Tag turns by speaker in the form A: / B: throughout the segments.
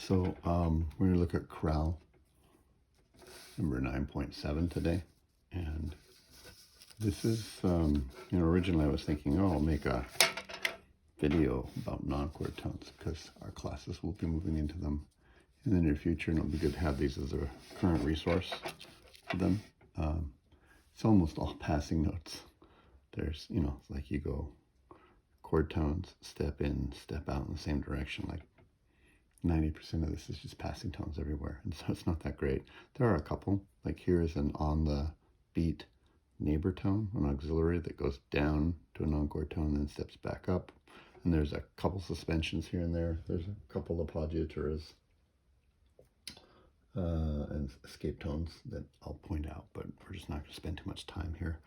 A: So we're going to look at chorale number 9.7 today. And this is, originally I was thinking, oh, I'll make a video about non-chord tones because our classes will be moving into them in the near future, and it'll be good to have these as a current resource for them. It's almost all passing notes. There's, like you go chord tones, step in, step out in the same direction. Like 90% of this is just passing tones everywhere, and so it's not that great. There are a couple, like here is an on the beat neighbor tone, an auxiliary that goes down to a non-chord tone and then steps back up. And there's a couple suspensions here and there. There's a couple appoggiaturas and escape tones that I'll point out, but we're just not going to spend too much time here.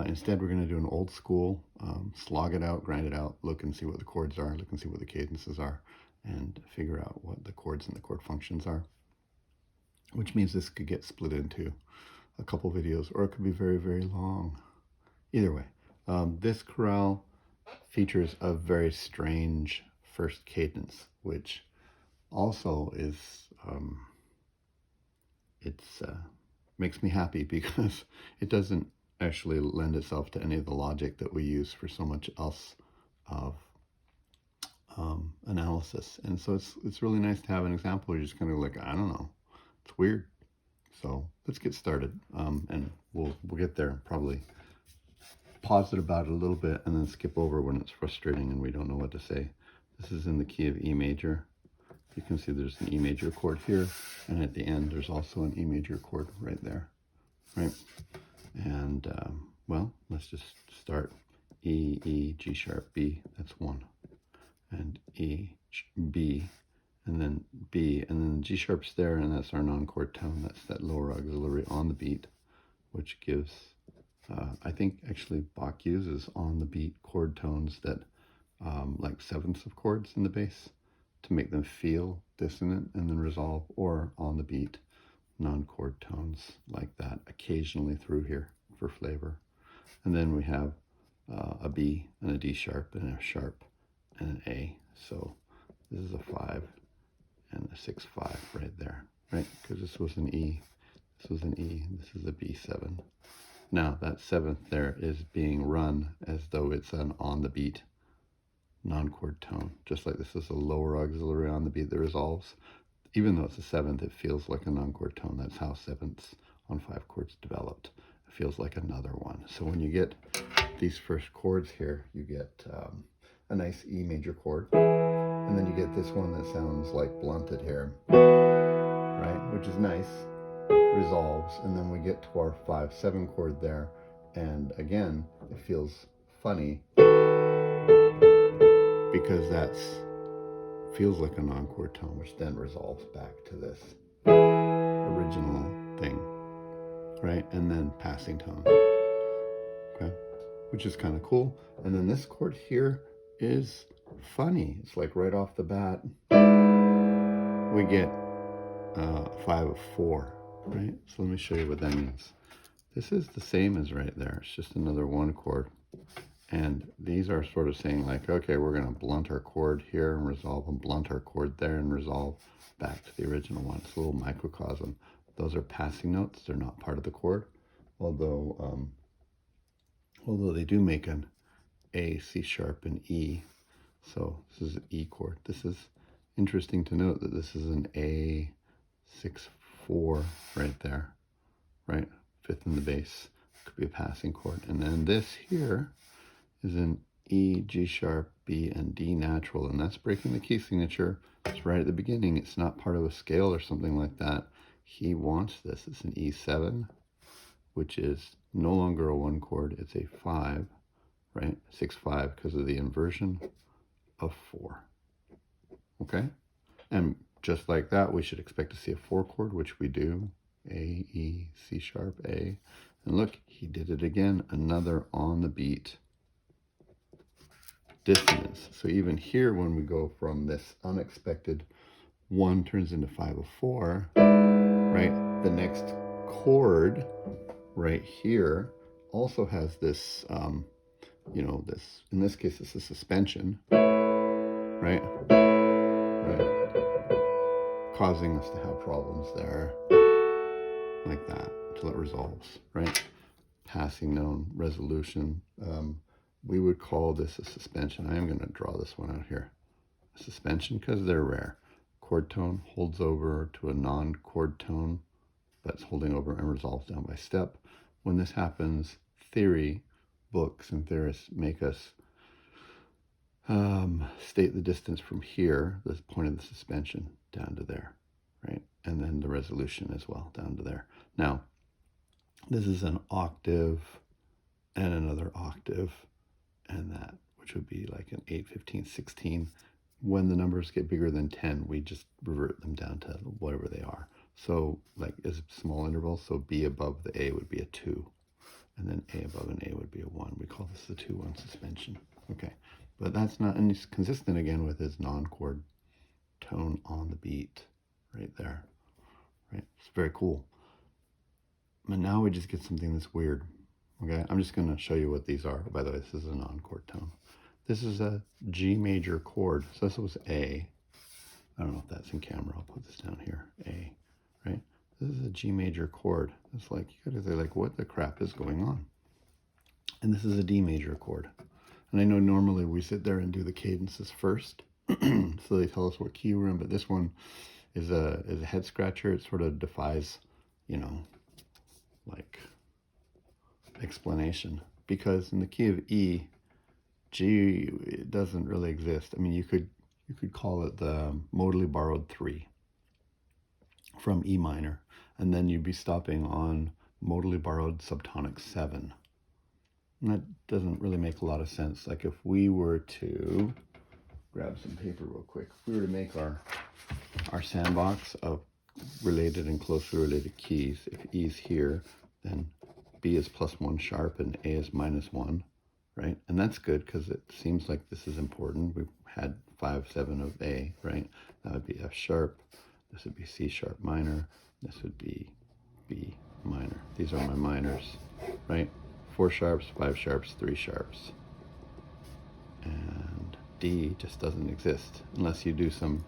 A: Instead, we're going to do an old school, slog it out, grind it out, look and see what the chords are, look and see what the cadences are, and figure out what the chords and the chord functions are, which means this could get split into a couple videos, or it could be very, very long. Either way, this chorale features a very strange first cadence, which also is, makes me happy because it doesn't actually lend itself to any of the logic that we use for so much else of analysis. And so it's really nice to have an example where you're just kind of like, I don't know, it's weird. So let's get started, and we'll get there. Probably pause it about it a little bit and then skip over when it's frustrating and we don't know what to say. This is in the key of E major. You can see there's an E major chord here, and at the end there's also an E major chord right there, right? And well, let's just start. E, E, G sharp, B, that's one, and E, B, and then B, and then G sharp's there, and that's our non-chord tone. That's that lower auxiliary on the beat, which gives, I think actually Bach uses on the beat chord tones that, like sevenths of chords in the bass, to make them feel dissonant and then resolve, or on the beat non-chord tones like that occasionally through here for flavor. And then we have a B and a D sharp and a sharp and an A. So this is a 5 and a 6/5 right there, right? Because this was an E, this was an E, this is a B7. Now that seventh there is being run as though it's an on the beat non-chord tone, just like this is a lower auxiliary on the beat that resolves. Even though it's a seventh, it feels like a non-chord tone. That's how sevenths on 5 chords developed. It feels like another one. So when you get these first chords here, you get a nice E major chord, and then you get this one that sounds like blunted here, right? Which is nice, resolves, and then we get to our 5/7 chord there, and again, it feels funny because that's feels like a non-chord tone, which then resolves back to this original thing, right? And then passing tones, okay, which is kind of cool. And then this chord here is funny. It's like right off the bat, we get 5/4, right? So let me show you what that means. This is the same as right there. It's just another one chord. And these are sort of saying like, okay, we're going to blunt our chord here and resolve, and blunt our chord there and resolve back to the original one. It's a little microcosm. Those are passing notes. They're not part of the chord, although they do make an A, C sharp, and E. So this is an E chord. This is interesting to note that this is an A 6/4 right there, right? Fifth in the bass. Could be a passing chord. And then this here is an E, G sharp, B, and D natural, and that's breaking the key signature. It's right at the beginning. It's not part of a scale or something like that. He wants this. It's an E7, which is no longer a 1 chord. It's a 5, right? 6/5 because of the inversion of 4. Okay? And just like that, we should expect to see a 4 chord, which we do. A, E, C sharp, A. And look, he did it again. Another on the beat dissonance. So even here, when we go from this unexpected 1 turns into 5/4, right? The next chord right here also has this, this, in this case, it's a suspension, right? Right. causing us to have problems there, like that, until it resolves, right? Passing known resolution. We would call this a suspension. I am going to draw this one out here. A suspension, because they're rare. Chord tone holds over to a non-chord tone, but it's holding over and resolves down by step. When this happens, theory books and theorists make us state the distance from here, the point of the suspension, down to there, right? And then the resolution as well, down to there. Now, this is an octave and another octave and that, which would be like an 8, 15, 16. When the numbers get bigger than 10, we just revert them down to whatever they are. So like as small intervals, so B above the A would be a 2. And then A above an A would be a 1. We call this the 2-1 suspension. Okay, but that's not, and it's consistent again with his non-chord tone on the beat right there, right? It's very cool. But now we just get something that's weird. Okay, I'm just going to show you what these are. By the way, this is a non-chord tone. This is a G major chord. So this was A. I don't know if that's in camera. I'll put this down here. A, right? This is a G major chord. It's like, you gotta say, like, what the crap is going on? And this is a D major chord. And I know normally we sit there and do the cadences first. So they tell us what key we're in, but this one is a head scratcher. It sort of defies, you know, like explanation. Because in the key of E, G, it doesn't really exist. I mean, you could call it the modally borrowed 3 from E minor, and then you'd be stopping on modally borrowed subtonic 7. And that doesn't really make a lot of sense. Like if we were to grab some paper real quick, if we were to make our sandbox of related and closely related keys, if E is here, then B is +1 sharp and A is -1. Right? And that's good because it seems like this is important. We've had 5, 7 of A, right? That would be F sharp. This would be C sharp minor. This would be B minor. These are my minors, right? 4 sharps, 5 sharps, 3 sharps. And D just doesn't exist unless you do some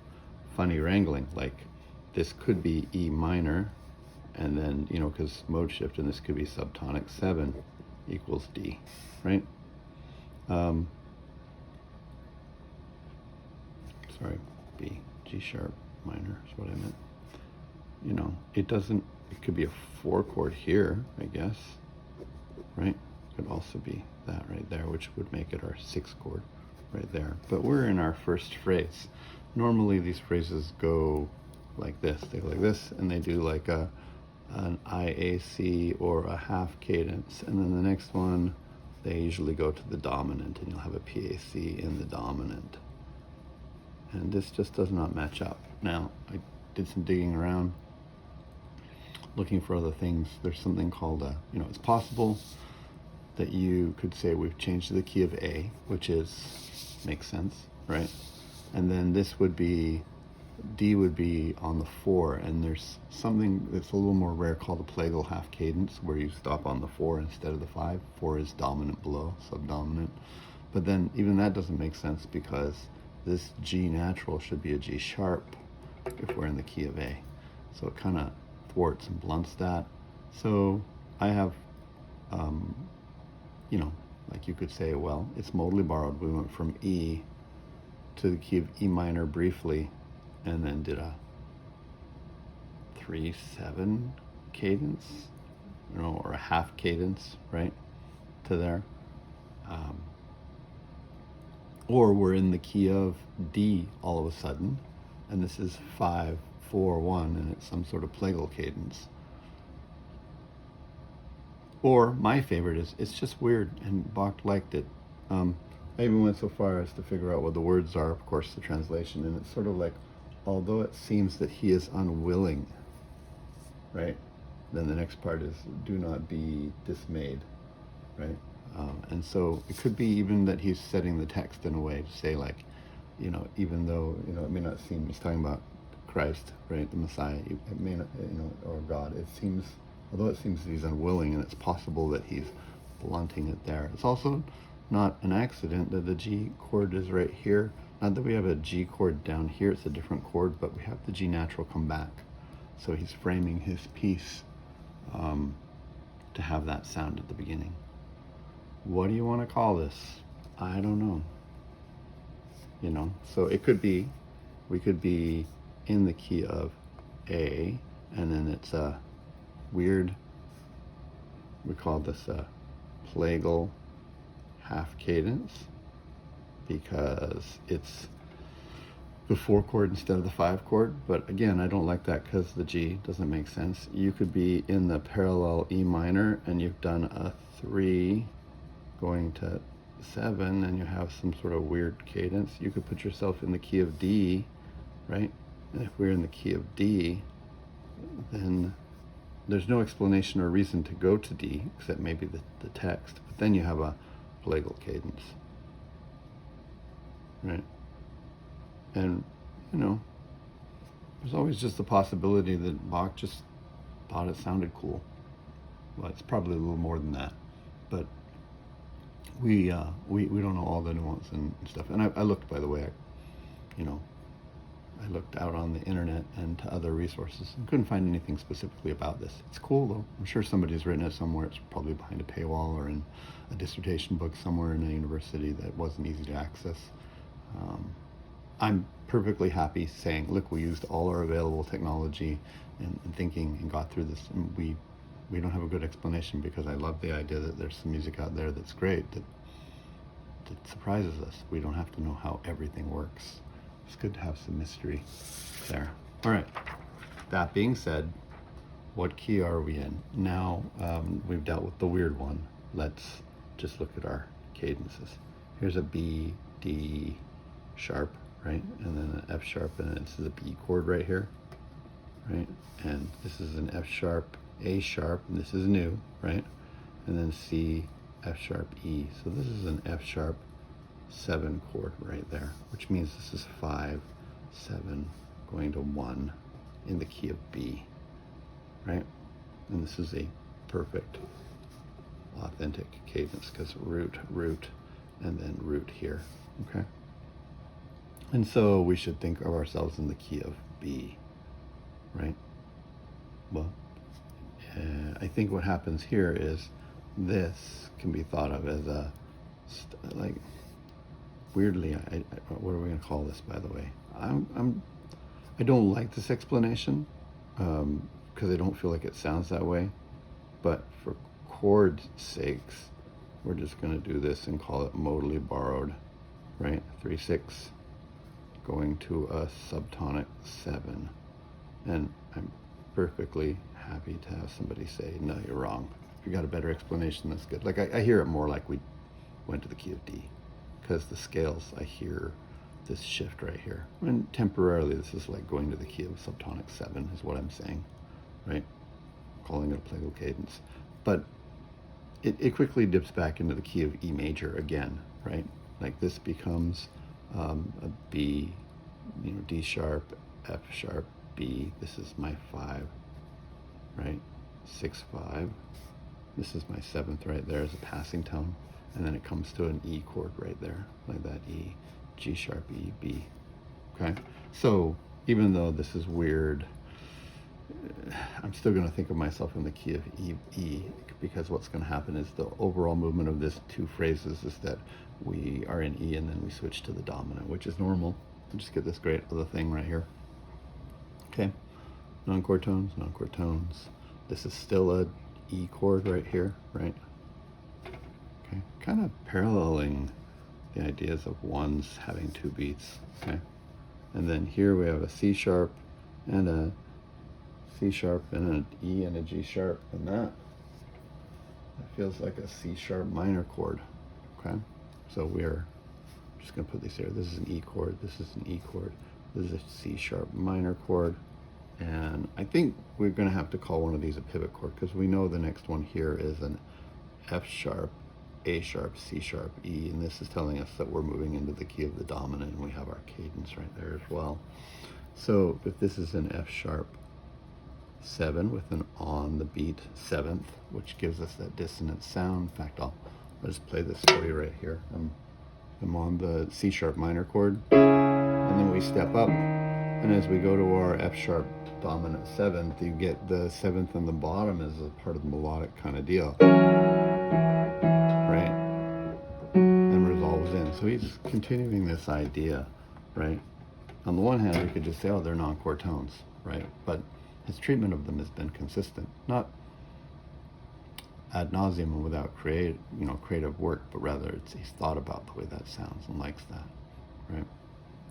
A: funny wrangling. Like this could be E minor, and then, you know, because mode shift, and this could be subtonic 7 equals D, right? Sorry, B, G sharp minor is what I meant. You know, it doesn't, it could be a 4 chord here, I guess, right? Could also be that right there, which would make it our 6 chord right there. But we're in our first phrase. Normally these phrases go like this. They go like this, and they do like an IAC or a half cadence. And then the next one, they usually go to the dominant, and you'll have a PAC in the dominant. And this just does not match up. Now, I did some digging around, looking for other things. There's something called you know, it's possible that you could say we've changed the key of A, which makes sense, right? And then this would be, D would be on the 4, and there's something that's a little more rare called a plagal half cadence, where you stop on the 4 instead of the 5. 4 is dominant below, subdominant. But then even that doesn't make sense, because this G natural should be a G sharp if we're in the key of A. So it kind of thwarts and blunts that. So I have, you know, like you could say, well, it's modally borrowed. We went from E to the key of E minor briefly, and then did a 3/7 cadence, you know, or a half cadence, right, to there. Or we're in the key of D all of a sudden, and this is 5, 4, 1, and it's some sort of plagal cadence. Or my favorite is, it's just weird, and Bach liked it. I even went so far as to figure out what the words are, of course, the translation, and it's sort of like, although it seems that he is unwilling, right? Then the next part is, do not be dismayed, right? And so it could be even that he's setting the text in a way to say, like, you know, even though, you know, it may not seem, he's talking about Christ, right, the Messiah, it may not, you know, or God, it seems, although it seems that he's unwilling, and it's possible that he's blunting it there. It's also not an accident that the G chord is right here, Not that we have a G chord down here, it's a different chord, but we have the G natural come back. So he's framing his piece to have that sound at the beginning. What do you want to call this? I don't know. You know, so it could be, we could be in the key of A, and then it's a weird, we call this a plagal half cadence, because it's the 4 chord instead of the 5 chord. But again, I don't like that because the G doesn't make sense. You could be in the parallel E minor and you've done a 3 going to 7 and you have some sort of weird cadence. You could put yourself in the key of D, right? And if we're in the key of D, then there's no explanation or reason to go to D except maybe the text. But then you have a plagal cadence, right? And, you know, there's always just the possibility that Bach just thought it sounded cool. Well, it's probably a little more than that, but we don't know all the nuance and stuff. And I looked, by the way, I looked out on the internet and to other resources and couldn't find anything specifically about this. It's cool though. I'm sure somebody's written it somewhere. It's probably behind a paywall or in a dissertation book somewhere in a university that wasn't easy to access. I'm perfectly happy saying, look, we used all our available technology and thinking and got through this. And we don't have a good explanation, because I love the idea that there's some music out there that's great, that surprises us. We don't have to know how everything works. It's good to have some mystery there. All right, that being said, what key are we in? Now we've dealt with the weird one. Let's just look at our cadences. Here's a B, D, sharp, right? And then an F sharp, and this is a B chord right here, right? And this is an F sharp, A sharp, and this is new, right? And then C, F sharp, E. So this is an F sharp 7 chord right there, which means this is 5, 7, going to 1 in the key of B, right? And this is a perfect, authentic cadence, because root, root, and then root here, okay? And so we should think of ourselves in the key of B, right? Well, I think what happens here is this can be thought of as a, like, weirdly, what are we going to call this, by the way? I don't like this explanation because I don't feel like it sounds that way. But for chord sakes, we're just going to do this and call it modally borrowed, right? 3, 6, going to a subtonic 7. And I'm perfectly happy to have somebody say, no, you're wrong. If you got a better explanation, that's good. Like I hear it more like we went to the key of D, because the scales, I hear this shift right here. And temporarily, this is like going to the key of subtonic 7 is what I'm saying, right? Calling it a plagal cadence. But it quickly dips back into the key of E major again, right? Like this becomes a B, D sharp, F sharp, B. This is my 5, right? 6, 5. This is my 7th right there as a passing tone. And then it comes to an E chord right there, like that E, G sharp, E, B, okay? So even though this is weird, I'm still gonna think of myself in the key of E, because what's gonna happen is the overall movement of this 2 phrases is that we are in E and then we switch to the dominant, which is normal. We just get this great other thing right here, okay? Non-chord tones, non-chord tones. This is still a E chord right here, right? Okay, kind of paralleling the ideas of ones having 2 beats, okay? And then here we have a C sharp and a C sharp and an E and a G sharp, and that feels like a C sharp minor chord, okay? So we're just gonna put these here. This is an E chord, this is an E chord, this is a C sharp minor chord, and I think we're gonna have to call one of these a pivot chord, because we know the next one here is an F sharp, A sharp, C sharp, E, and this is telling us that we're moving into the key of the dominant, and we have our cadence right there as well. So if this is an F sharp 7 with an on the beat 7th, which gives us that dissonant sound. In fact, I'll just play this for you right here. I'm I'm on the C sharp minor chord, and then we step up, and as we go to our F sharp dominant 7th, you get the 7th on the bottom as a part of the melodic kind of deal, right? And resolves in. So he's continuing this idea, right? On the one hand, we could just say, oh, they're non-chord tones, right? But his treatment of them has been consistent, not ad nauseum and without creative work, but rather he's thought about the way that sounds and likes that, right?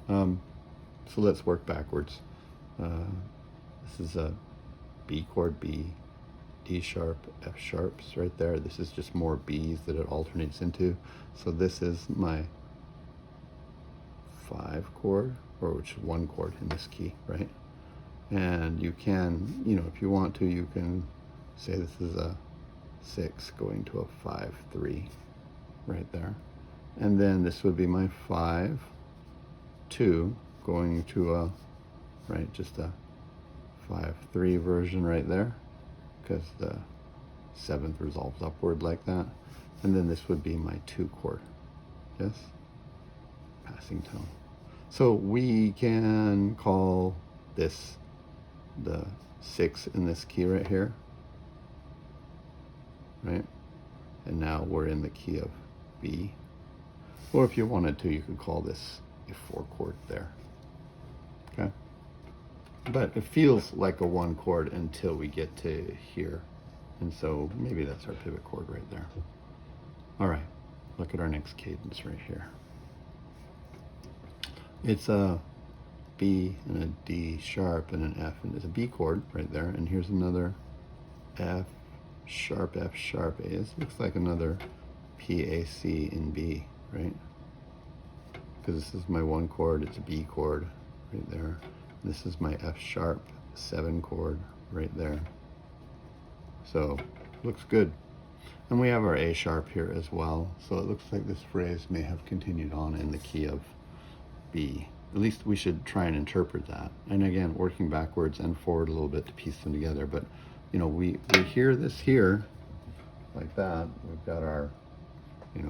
A: So let's work backwards. This is a B chord, B, D sharp, F sharps right there. This is just more B's that it alternates into. So this is my 5 chord, or which is 1 chord in this key, right? And you can, if you want to, you can say this is a 6 going to a 5-3 right there. And then this would be my 5-2 going to a, right, just a 5-3 version right there, because the 7th resolves upward like that. And then this would be my 2 chord, yes? Passing tone. So we can call this the 6 in this key right here, right? And now we're in the key of B. Or if you wanted to, you could call this a 4 chord there, okay? But it feels like a 1 chord until we get to here. And so maybe that's our pivot chord right there. All right, look at our next cadence right here. It's a B and a D sharp and an F, and it's a B chord right there. And here's another F sharp A. This looks like another PAC in B, right? Because this is my 1 chord, it's a B chord right there. This is my F sharp 7 chord right there. So looks good. And we have our A sharp here as well. So it looks like this phrase may have continued on in the key of B. At least we should try and interpret that. And again, working backwards and forward a little bit to piece them together. But we hear this here like that. We've got our, we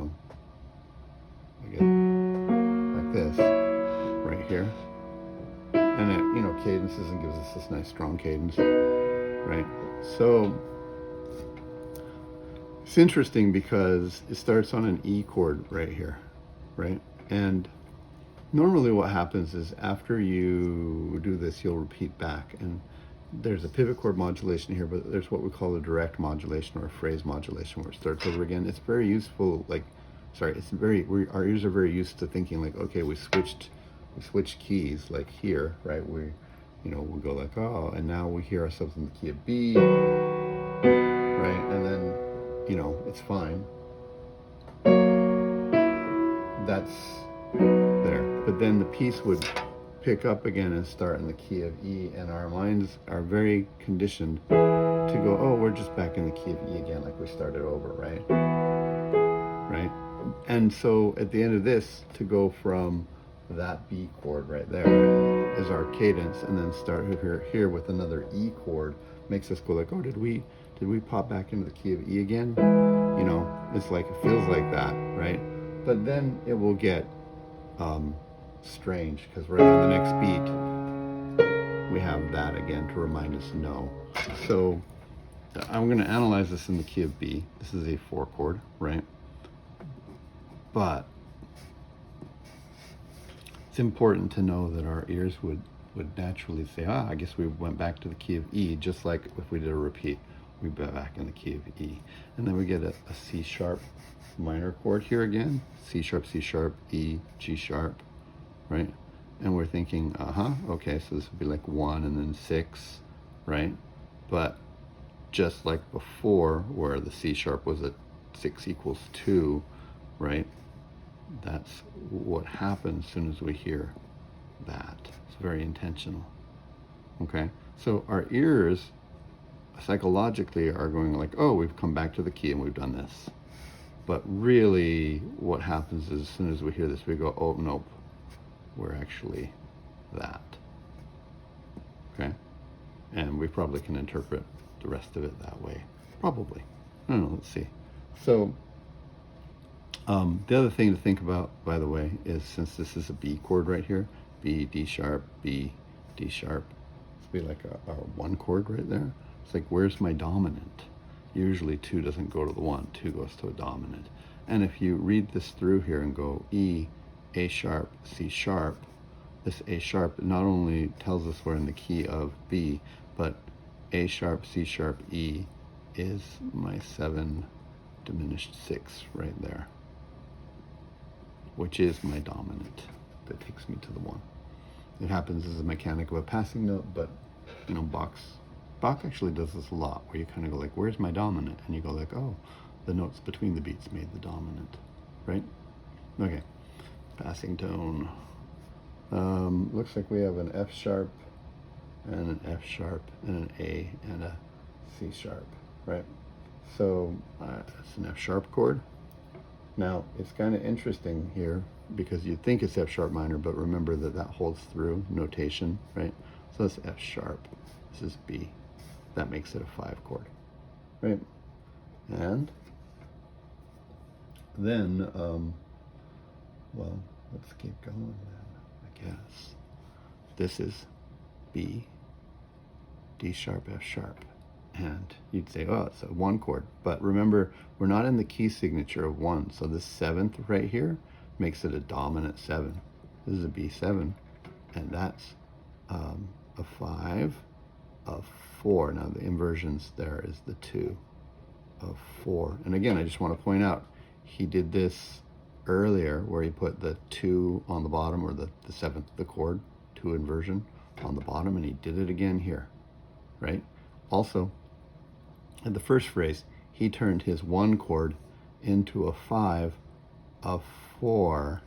A: get like this right here. And it, cadences and gives us this nice strong cadence, right? So it's interesting because it starts on an E chord right here, right? And normally what happens is after you do this, you'll repeat back. And there's a pivot chord modulation here, but there's what we call a direct modulation or a phrase modulation where it starts over again. It's very useful, our ears are very used to thinking like, okay, we switched keys like here, right? We go like, oh, and now we hear ourselves in the key of B, right? And then, it's fine. That's there. But then the piece would pick up again and start in the key of E, and our minds are very conditioned to go, oh, we're just back in the key of E again, like we started over, right? Right? And so at the end of this, to go from that B chord right there is our cadence, and then start here with another E chord makes us go like, oh, did we pop back into the key of E again? It's like, it feels like that, right? But then it will get strange, because right on the next beat we have that again to remind us no. So I'm going to analyze this in the key of B. This is a 4 chord, right? But it's important to know that our ears would naturally say, I guess we went back to the key of E, just like if we did a repeat, we'd be back in the key of E. And then we get a C sharp minor chord here again, C sharp, E, G sharp, right? And we're thinking, okay, so this would be like 1 and then 6, right? But just like before, where the C sharp was at 6 equals 2, right? That's what happens as soon as we hear that. It's very intentional, okay? So our ears psychologically are going like, oh, we've come back to the key and we've done this. But really what happens is as soon as we hear this, we go, oh, nope, we're actually that, okay? And we probably can interpret the rest of it that way, probably. I don't know, let's see. So The other thing to think about, by the way, is since this is a B chord right here, B, D sharp, B, D sharp, it's be like a one chord right there. It's like, where's my dominant? Usually 2 doesn't go to the 1, 2 goes to a dominant. And if you read this through here and go E, A sharp, C sharp, this A sharp not only tells us we're in the key of B, but A sharp, C sharp, E is my 7 diminished 6 right there, which is my dominant. That takes me to the 1. It happens as a mechanic of a passing note, but you know, Bach actually does this a lot, where you kind of go like, where's my dominant? And you go like, oh, the notes between the beats made the dominant, right? Okay, passing tone. Looks like we have an F sharp and an F sharp and an A and a C sharp, right? So it's an F sharp chord. Now it's kind of interesting here because you think it's F sharp minor, but remember that that holds through notation, right? So it's F sharp, this is B. That makes it a 5 chord, right? And then, well, let's keep going then, I guess. This is B, D sharp, F sharp. And you'd say, oh, it's a 1 chord. But remember, we're not in the key signature of 1. So this 7th right here makes it a dominant 7. This is a B7. And that's a 5 of 4. Now the inversions there is the 2 of 4. And again, I just want to point out, he did this earlier where he put the 2 on the bottom, or the 7th, the chord, 2 inversion on the bottom, and he did it again here, right? Also, in the first phrase, he turned his 1 chord into a 5 of 4,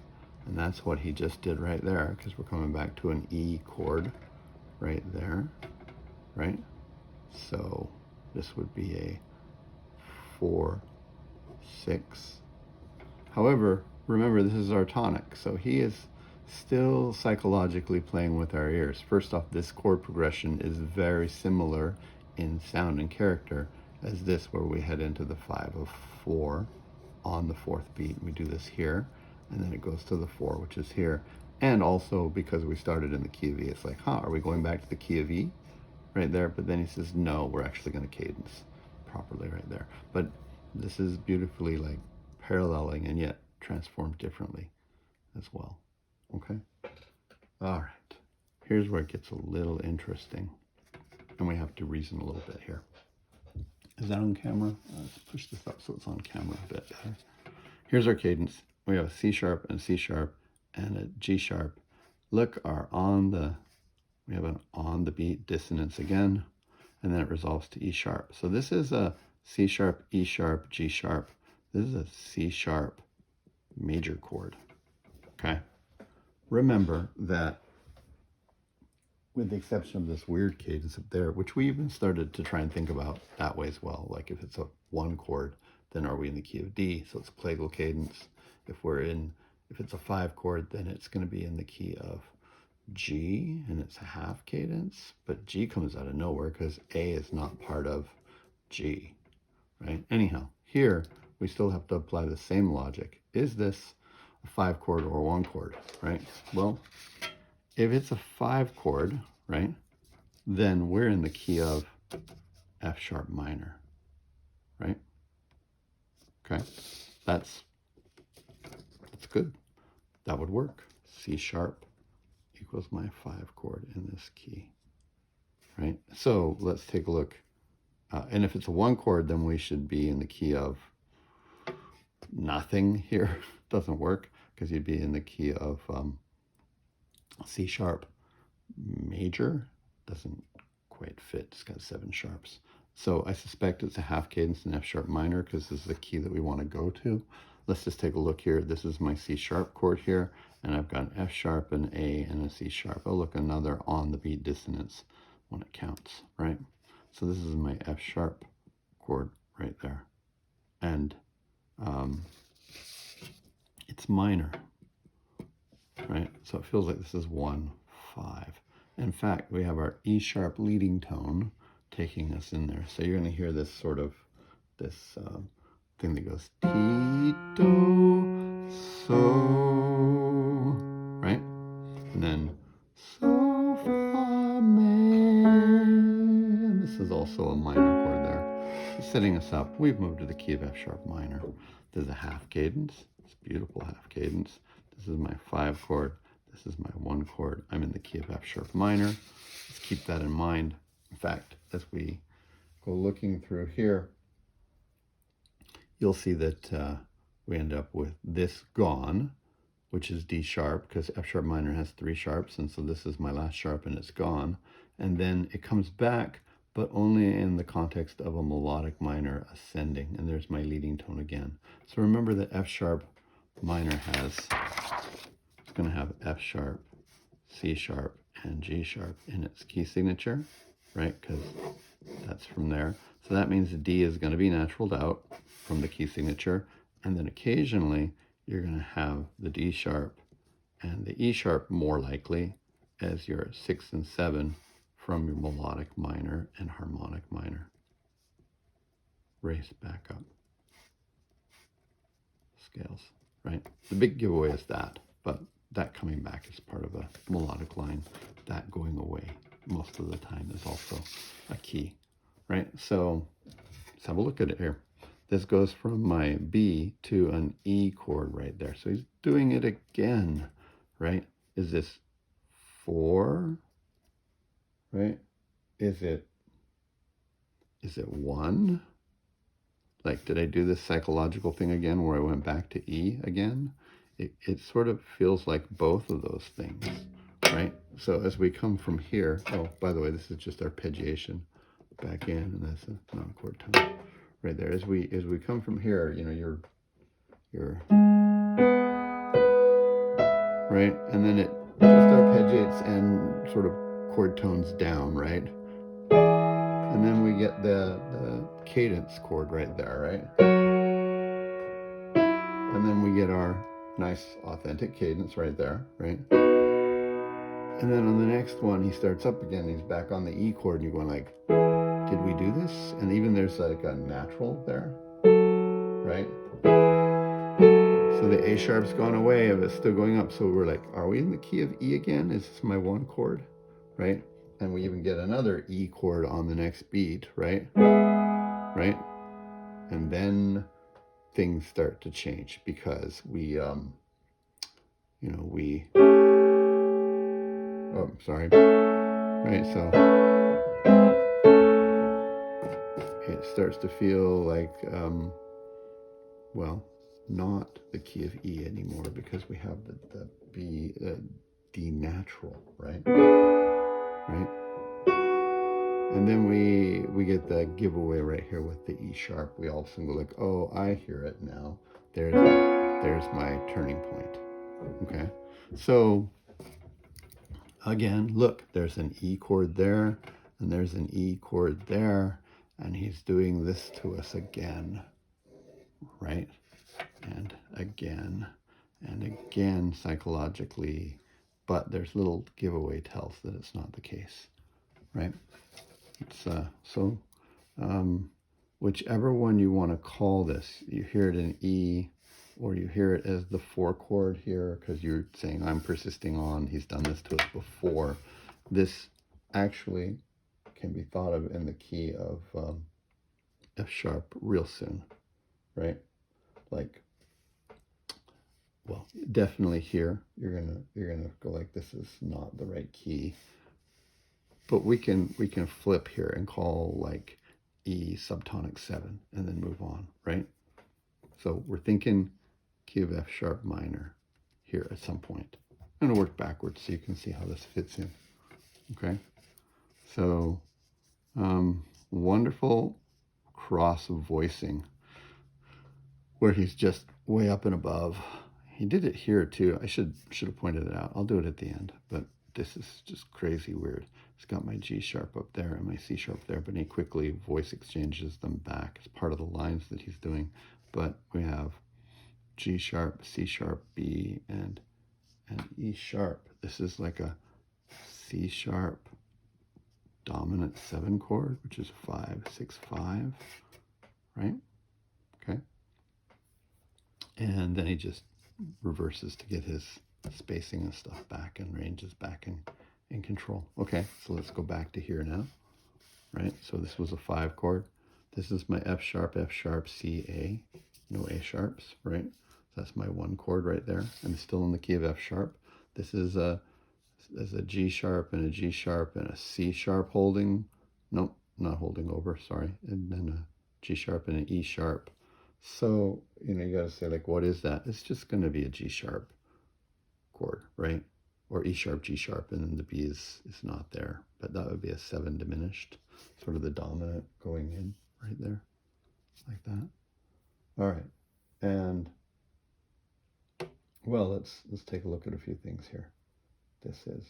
A: and that's what he just did right there, because we're coming back to an E chord right there, right? So this would be a 4, 6. However, remember, this is our tonic, so he is still psychologically playing with our ears. First off, this chord progression is very similar in sound and character as this, where we head into the 5 of 4 on the 4th beat. We do this here, and then it goes to the 4, which is here. And also, because we started in the key of E, it's like, are we going back to the key of E right there? But then he says, no, we're actually going to cadence properly right there. But this is beautifully like paralleling and yet transformed differently as well. Okay? All right. Here's where it gets a little interesting. And we have to reason a little bit here. Is that on camera? Let's push this up so it's on camera a bit better. Here's our cadence. We have a C sharp and a C sharp and a G sharp. Look, we have an on the beat dissonance again, and then it resolves to E sharp. So this is a C sharp, E sharp, G sharp. This is a C sharp major chord, okay? Remember that with the exception of this weird cadence up there, which we even started to try and think about that way as well. Like if it's a 1 chord, then are we in the key of D? So it's a plagal cadence. If it's a 5 chord, then it's going to be in the key of G, and it's a half cadence. But G comes out of nowhere because A is not part of G, right? Anyhow, here we still have to apply the same logic. Is this a 5 chord or a 1 chord, right? Well, if it's a 5 chord, right, then we're in the key of F sharp minor, right? Okay, that's good. That would work. C sharp equals my 5 chord in this key, right? So let's take a look. And if it's a 1 chord, then we should be in the key of nothing here. Doesn't work because you'd be in the key of C sharp major. Doesn't quite fit. It's got 7 sharps. So I suspect it's a half cadence in F sharp minor because this is the key that we want to go to. Let's just take a look here. This is my C sharp chord here, and I've got an F sharp, an A, and a C sharp. Oh, look, another on the beat dissonance when it counts, right? So this is my F sharp chord right there. And it's minor, right? So it feels like this is 1, 5. In fact, we have our E sharp leading tone taking us in there. So you're going to hear this sort of, this thing that goes Ti, Do, So, right? And then So, Fa, Mi. And this is also a minor chord there. Setting us up, we've moved to the key of F sharp minor. There's a half cadence. It's a beautiful half cadence. This is my 5 chord. This is my 1 chord. I'm in the key of F sharp minor. Let's keep that in mind. In fact, as we go looking through here, you'll see that we end up with this gone, which is D sharp, because F sharp minor has 3 sharps, and so this is my last sharp and it's gone. And then it comes back, but only in the context of a melodic minor ascending, and there's my leading tone again. So remember that F sharp minor it's going to have F sharp, C sharp, and G sharp in its key signature, right? Because that's from there. So that means the D is going to be naturaled out from the key signature, and then occasionally you're going to have the D sharp and the E sharp more likely as your 6 and 7 from your melodic minor and harmonic minor. Race back up. Scales, right? The big giveaway is that, but that coming back is part of a melodic line. That going away most of the time is also a key, right? So let's have a look at it here. This goes from my B to an E chord right there. So he's doing it again, right? Is this 4, right? Is it 1? Like, did I do this psychological thing again where I went back to E again? It sort of feels like both of those things, right? So as we come from here, oh, by the way, this is just arpeggiation back in, and that's a non-chord tone right there. As we come from here, you know, you're right, and then it just arpeggiates and sort of chord tones down, right? And then we get the cadence chord right there, right? And then we get our nice authentic cadence right there, right? And then on the next one, he starts up again. He's back on the E chord, and you're going like, did we do this? And even there's like a natural there, right? So the A sharp's gone away, but it's still going up. So we're like, are we in the key of E again? Is this my 1 chord, right? And we even get another E chord on the next beat, right? Right? And then things start to change because we, oh, sorry. Right, so it starts to feel like, well, not the key of E anymore because we have the B, D natural, right? Right? And then we get the giveaway right here with the E sharp. We all of a sudden go like, oh, I hear it now. There's my turning point. Okay, so again, look, there's an E chord there, and there's an E chord there, and he's doing this to us again, right? And again psychologically, but there's little giveaway tells that it's not the case, right? It's whichever one you want to call this, you hear it in E, or you hear it as the 4 chord here, because you're saying, I'm persisting on, he's done this to us before. This actually can be thought of in the key of F sharp real soon, right? Like, well, definitely here, you're gonna go like, this is not the right key. But we can flip here and call like E subtonic 7 and then move on, right? So we're thinking key of F sharp minor here at some point. I'm going to work backwards so you can see how this fits in. Okay, so wonderful cross voicing where he's just way up and above. He did it here too. I should have pointed it out. I'll do it at the end, but this is just crazy weird. It's got my G sharp up there and my C sharp there, but he quickly voice exchanges them back as part of the lines that he's doing. But we have G sharp, C sharp, B, and E sharp. This is like a C sharp dominant 7 chord, which is 5, 6, 5, right? Okay. And then he just reverses to get his spacing and stuff back and ranges back in control. Okay, so let's go back to here now, right? So this was a 5 chord. This is my F sharp, C, A, no A sharps, right? So that's my 1 chord right there. I'm still in the key of F sharp. This is there's a G sharp and a G sharp and a C sharp holding. Nope, not holding over, sorry. And then a G sharp and an E sharp. So, you know, you got to say, like, what is that? It's just going to be a G sharp chord, right? Or E sharp, G sharp, and then the B is not there. But that would be a 7 diminished, sort of the dominant going in right there, like that. All right, and well, let's take a look at a few things here. This is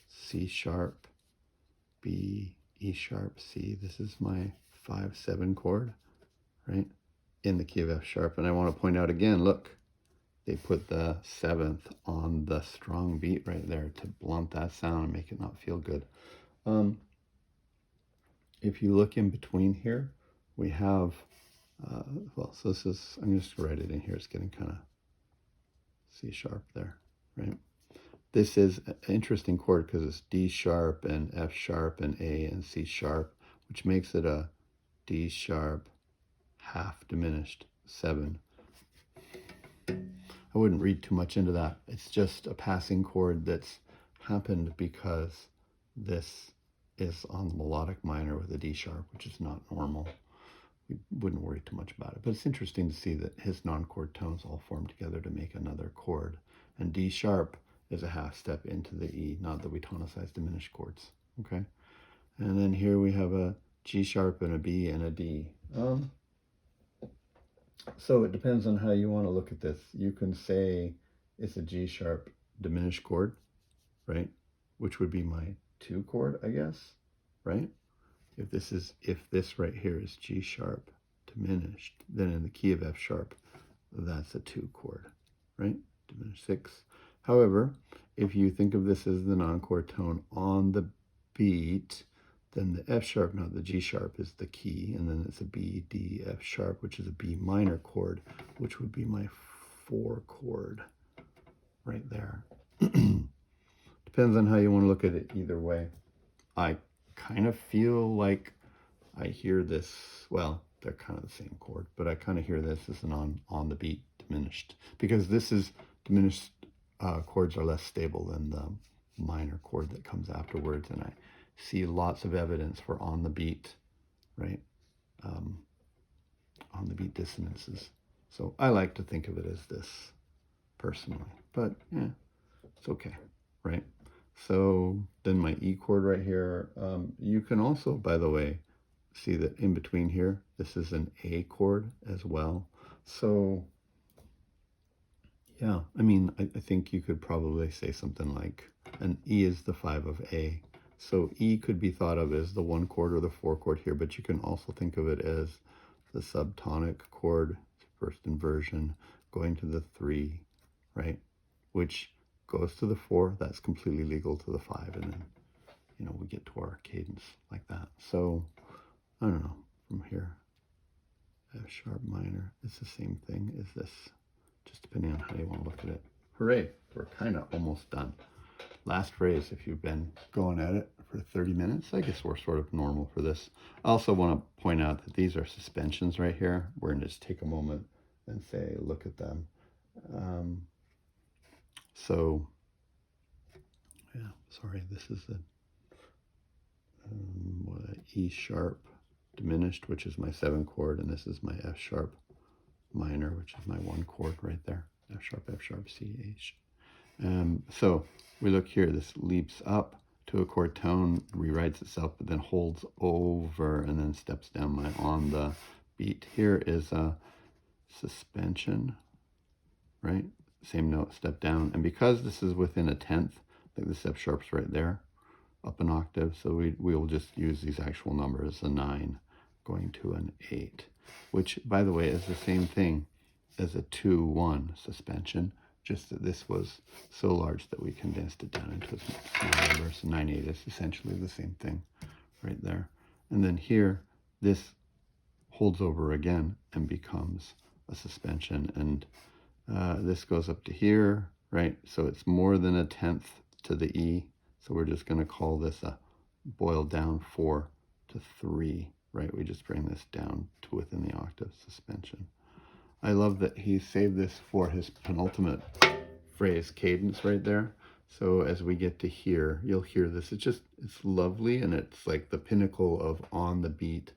A: C sharp, B, E sharp, C. This is my 5-7 chord, right? In the key of F sharp. And I want to point out again, look, they put the 7th on the strong beat right there to blunt that sound and make it not feel good. If you look in between here, we have, well, so this is, I'm just going to write it in here. It's getting kind of C sharp there, right? This is an interesting chord because it's D sharp and F sharp and A and C sharp, which makes it a D sharp half diminished 7. I wouldn't read too much into that. It's just a passing chord that's happened because this is on the melodic minor with a D sharp, which is not normal. We wouldn't worry too much about it. But it's interesting to see that his non-chord tones all form together to make another chord. And D sharp is a half step into the E, not that we tonicize diminished chords. Okay? And then here we have a G sharp and a B and a D. So it depends on how you want to look at this. You can say it's a G sharp diminished chord, right? Which would be my 2 chord, I guess, right? If this right here is G sharp diminished, then in the key of F sharp, that's a 2 chord, right? Diminished 6. However, if you think of this as the non-chord tone on the beat, then the F sharp, not the G sharp, is the key, and then it's a B, D, F sharp, which is a B minor chord, which would be my 4 chord right there. Depends on how you want to look at it either way. I kind of feel like I hear this, well, they're kind of the same chord, but I kind of hear this as an on the beat diminished, because this is diminished chords are less stable than the minor chord that comes afterwards, and I see lots of evidence for on the beat, right? On the beat dissonances. So I like to think of it as this personally, but yeah, it's okay, right? So then my E chord right here, you can also, by the way, see that in between here, this is an A chord as well. So yeah, I mean, I think you could probably say something like an E is the 5 of A. So E could be thought of as the 1 chord or the 4 chord here, but you can also think of it as the subtonic chord, first inversion, going to the 3, right? Which goes to the 4, that's completely legal to the 5, and then, you know, we get to our cadence like that. So, I don't know, from here, F sharp minor, it's the same thing as this, just depending on how you want to look at it. Hooray, we're kind of almost done. Last phrase, if you've been going at it for 30 minutes, I guess we're sort of normal for this. I also want to point out that these are suspensions right here. We're going to just take a moment and say, look at them. So, yeah, sorry, this is the E sharp diminished, which is my 7 chord, and this is my F sharp minor, which is my 1 chord right there. F sharp, C, H. So we look here, this leaps up to a chord tone, rewrites itself, but then holds over and then steps down on the beat. Here is a suspension, right? Same note, step down. And because this is within a 10th, like this F sharp's right there, up an octave, so we will just use these actual numbers, a 9 going to an 8, which, by the way, is the same thing as a 2-1 suspension, just that this was so large that we condensed it down into a small number. So 9/8 is essentially the same thing right there. And then here, this holds over again and becomes a suspension. And This goes up to here, right? So it's more than a tenth to the E. So we're just going to call this a boil down 4 to 3, right? We just bring this down to within the octave suspension. I love that he saved this for his penultimate phrase, cadence, right there. So as we get to here, you'll hear this. It's lovely, and it's like the pinnacle of on the beat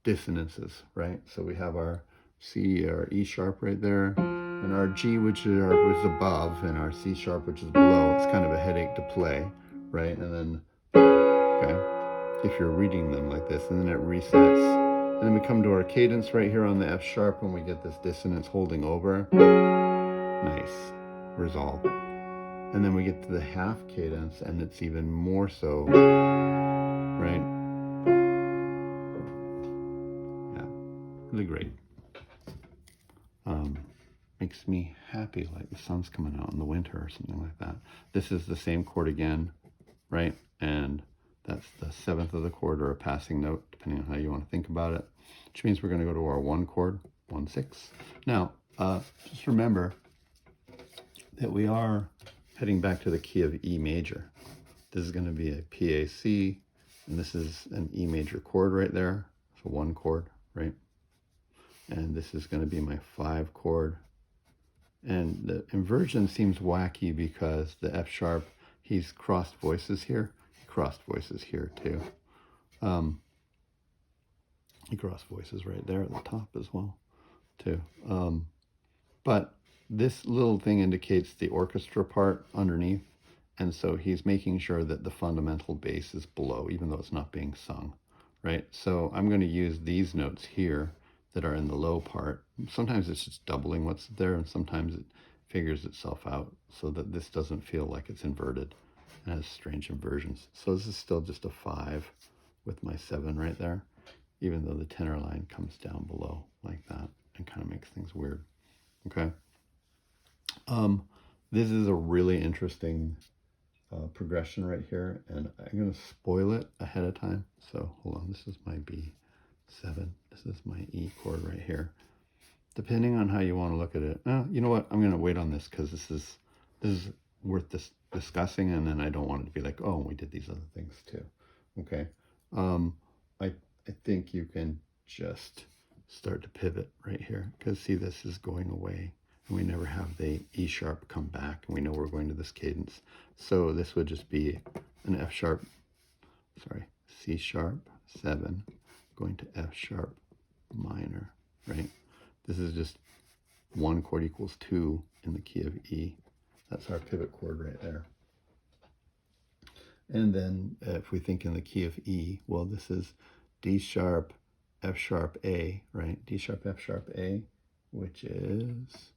A: dissonances, right? So we have our C, our E sharp right there, and our G, which is above, and our C sharp, which is below. It's kind of a headache to play, right? And then, okay, if you're reading them like this, and then it resets. And then we come to our cadence right here on the F sharp, and we get this dissonance holding over. Nice. Resolve. And then we get to the half cadence, and it's even more so, right? Yeah, really great. Makes me happy, like the sun's coming out in the winter or something like that. This is the same chord again, right? And that's the 7th of the chord, or a passing note, depending on how you want to think about it, which means we're going to go to our 1 chord, 1/6. Now, just remember that we are heading back to the key of E major. This is going to be a PAC, and this is an E major chord right there. So 1 chord, right? And this is going to be my 5 chord. And the inversion seems wacky because the F sharp, he's crossed voices here. He crossed voices here too. He crossed voices right there at the top as well too. But this little thing indicates the orchestra part underneath. And so he's making sure that the fundamental bass is below, even though it's not being sung, right? So I'm going to use these notes here that are in the low part. Sometimes it's just doubling what's there, and sometimes it figures itself out so that this doesn't feel like it's inverted and has strange inversions. So this is still just a 5 with my 7 right there, even though the tenor line comes down below like that and kind of makes things weird. Okay. This is a really interesting progression right here, and I'm going to spoil it ahead of time. So hold on, this is my B7. This is my E chord right here. Depending on how you want to look at it, you know what? I'm going to wait on this because this is worth discussing, and then I don't want it to be like, oh, we did these other things too. Okay. I think you can just start to pivot right here, because see, this is going away, and we never have the E sharp come back, and we know we're going to this cadence. So this would just be an F sharp, sorry, C sharp 7 going to F sharp minor, right? This is just 1 chord equals 2 in the key of E. That's our pivot chord right there. And then if we think in the key of E, well, this is D sharp, F sharp A, right? D sharp, F sharp A, which is,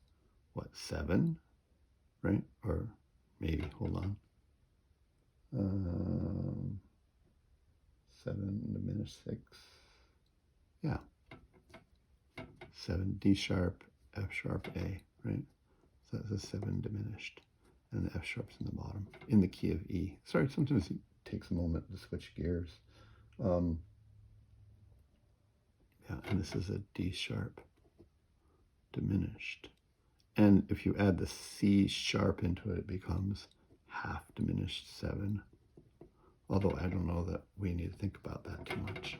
A: what, 7, right? Or maybe, hold on. 7 diminished 6. Yeah. 7, D sharp, F sharp A, right? So that's a 7 diminished. And the F sharp's in the bottom, in the key of E. Sorry, sometimes it takes a moment to switch gears. Yeah, and this is a D sharp diminished. And if you add the C sharp into it, it becomes half diminished 7. Although I don't know that we need to think about that too much.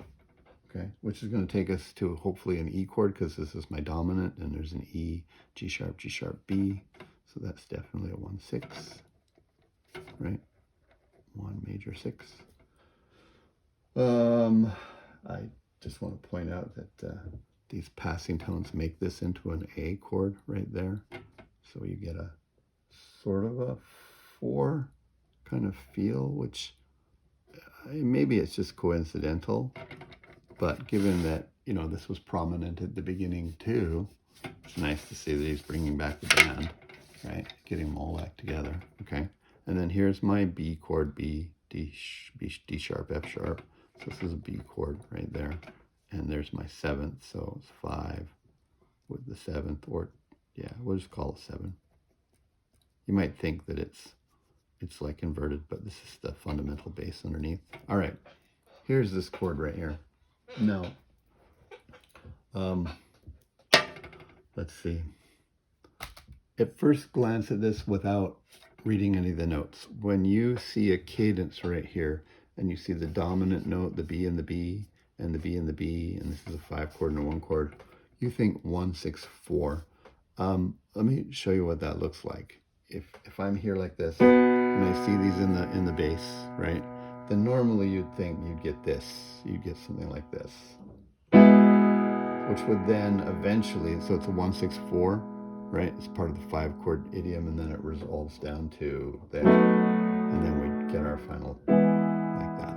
A: Okay, which is going to take us to hopefully an E chord, because this is my dominant, and there's an E, G sharp, B. So that's definitely a 1/6, right? 1 major 6. I just want to point out that these passing tones make this into an A chord right there. So you get a sort of a 4 kind of feel, which maybe it's just coincidental, but given that, you know, this was prominent at the beginning too, it's nice to see that he's bringing back the band, right? Getting them all back together, okay? And then here's my B chord, B, D sharp, F sharp. So this is a B chord right there. And there's my 7th, so it's 5 with the 7th, or yeah, we'll just call it 7. You might think that it's like inverted, but this is the fundamental bass underneath. All right, here's this chord right here. Now, let's see. at first glance at this without reading any of the notes, when you see a cadence right here, and you see the dominant note, the B and the B, and the B and the B, and this is a 5 chord and a 1 chord, you think 1, 6, 4. Let me show you what that looks like. If I'm here like this, and I see these in the bass, right? Then normally you'd think you'd get this. You'd get something like this, which would then eventually, so it's a 1, 6, 4, right? It's part of the 5 chord idiom, and then it resolves down to there, and then we get our final like that.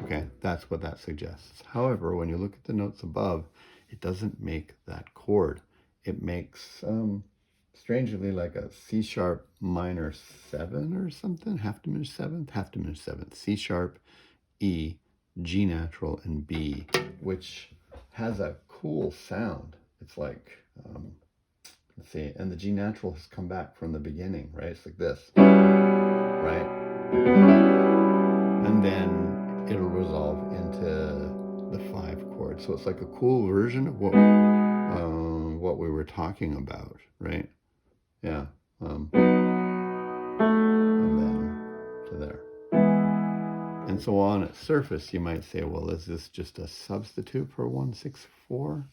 A: Okay, that's what that suggests. However, when you look at the notes above, it doesn't make that chord. It makes, strangely, like a C sharp minor 7 or something, half diminished seventh, C sharp, E, G natural, and B, which has a cool sound. It's like, let's see, and the G natural has come back from the beginning, right? It's like this, right? And then it'll resolve into the 5 chord. So it's like a cool version of what we were talking about, right? Yeah. And then to there. And so on its surface, you might say, well, is this just a substitute for 1, 6, 4?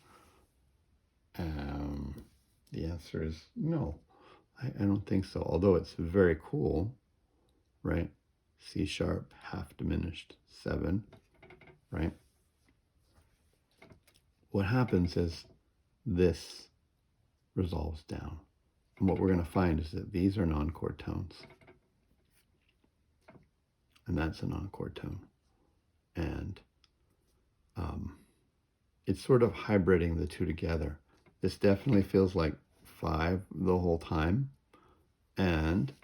A: The answer is no. I don't think so. Although it's very cool, right? C sharp, half diminished, 7, right? What happens is this resolves down. And what we're going to find is that these are non-chord tones. And that's a non-chord tone. And it's sort of hybriding the two together. This definitely feels like 5 the whole time. And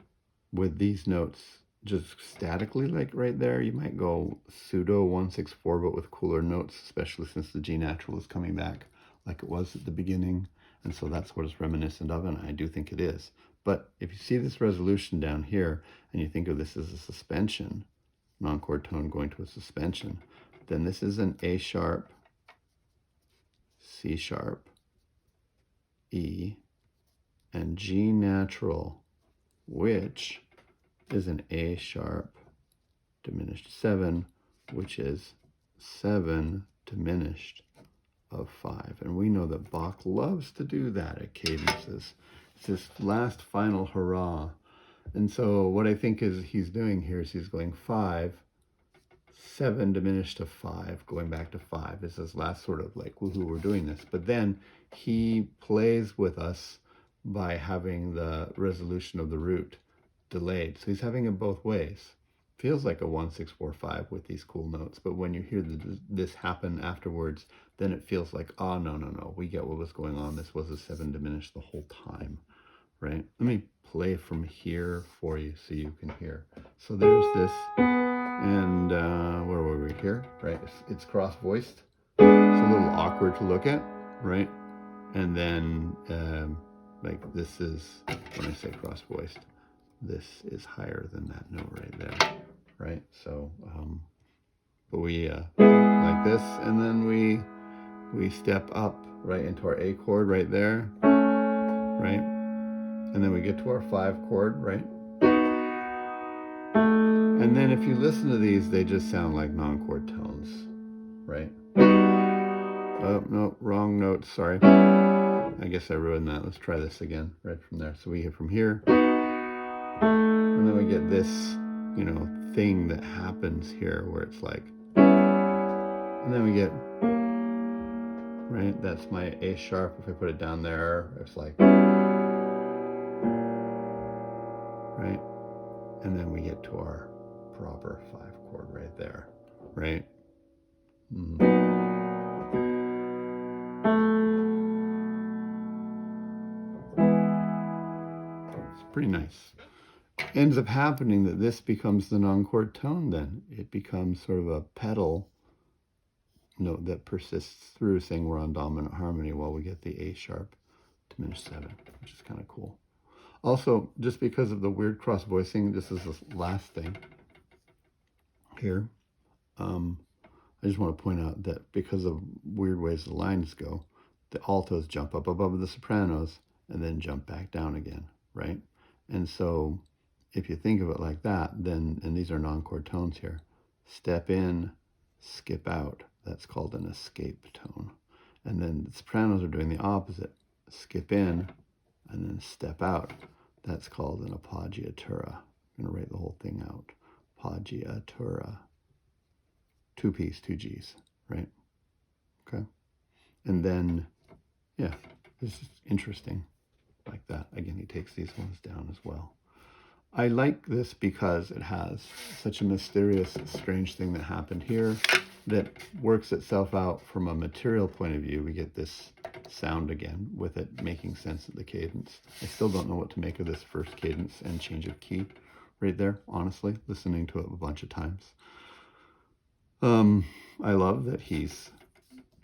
A: with these notes just statically, like right there, you might go pseudo 1, 6, 4, but with cooler notes, especially since the G natural is coming back like it was at the beginning. And so that's what it's reminiscent of, and I do think it is. But if you see this resolution down here, and you think of this as a suspension, non-chord tone going to a suspension, then this is an A sharp, C sharp, E, and G natural, which is an A sharp diminished 7, which is 7 diminished of 5. And we know that Bach loves to do that at cadences. It's this last final hurrah. And so what I think is he's doing here is he's going 5, 7 diminished to 5, going back to 5. This is last sort of like, woohoo, we're doing this. But then he plays with us by having the resolution of the root delayed. So he's having it both ways. Feels like a 1, 6, 4, 5 with these cool notes. But when you hear this happen afterwards, then it feels like, oh, no, we get what was going on. This was a 7 diminished the whole time, right? Let me play from here for you so you can hear. So there's this. And where were we here? Right, it's cross-voiced. It's a little awkward to look at, right? And then, like this is, when I say cross-voiced, this is higher than that note right there, right? So, but we like this, and then we step up right into our A chord right there, right? And then we get to our 5 chord, right? And then if you listen to these, they just sound like non-chord tones, right? Oh, no, wrong note, sorry. I guess I ruined that. Let's try this again, right from there. So we get from here, and then we get this, thing that happens here where it's like, and then we get, right, that's my A sharp. If I put it down there, it's like, right? And then we get to our proper 5 chord right there, right? It's pretty nice. Ends up happening that this becomes the non-chord tone then. It becomes sort of a pedal note that persists through, saying we're on dominant harmony while we get the A sharp diminished 7, which is kind of cool. Also, just because of the weird cross voicing, this is the last thing here. I just want to point out that because of weird ways the lines go, the altos jump up above the sopranos, and then jump back down again, right? And so if you think of it like that, then, and these are non-chord tones here, step in, skip out, that's called an escape tone. And then the sopranos are doing the opposite, skip in and then step out, that's called an appoggiatura. I'm going to write the whole thing out, appoggiatura, 2 P's, 2 G's, right? Okay. And then, yeah, this is interesting like that. Again, he takes these ones down as well. I like this because it has such a mysterious, strange thing that happened here that works itself out from a material point of view. We get this sound again with it making sense of the cadence. I still don't know what to make of this first cadence and change of key right there, honestly, listening to it a bunch of times. I love that he's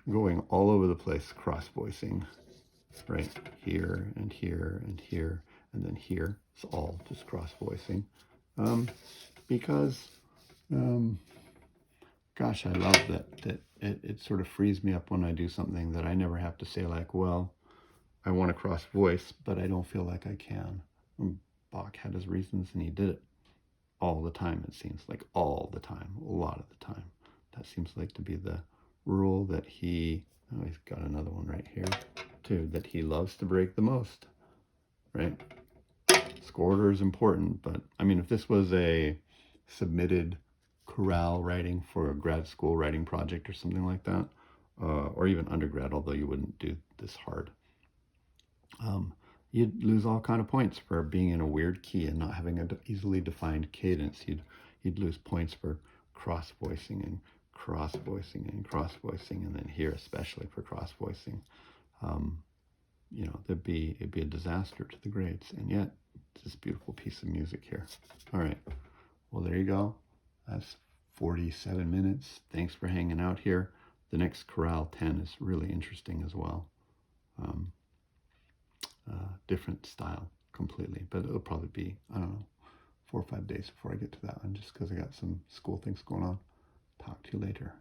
A: going all over the place, cross-voicing, right? Here and here and here, and then here. It's all just cross-voicing. Because, gosh, I love that it sort of frees me up when I do something that I never have to say like, well, I want to cross-voice, but I don't feel like I can. Bach had his reasons, and he did it all the time, it seems like, all the time, a lot of the time. That seems like to be the rule that he, oh, he's got another one right here too, that he loves to break the most, right? Score order is important, but I mean, if this was a submitted chorale writing for a grad school writing project or something like that, or even undergrad, although you wouldn't do this hard, you'd lose all kind of points for being in a weird key and not having an easily defined cadence. You'd lose points for cross-voicing and cross-voicing and cross-voicing, and then here especially for cross-voicing. You know, it'd be a disaster to the grades, and yet it's this beautiful piece of music here. All right, well, there you go. That's 47 minutes. Thanks for hanging out here. The next chorale 10 is really interesting as well. Different style completely, but it'll probably be, I don't know, 4 or 5 days before I get to that one, just because I got some school things going on. Talk to you later.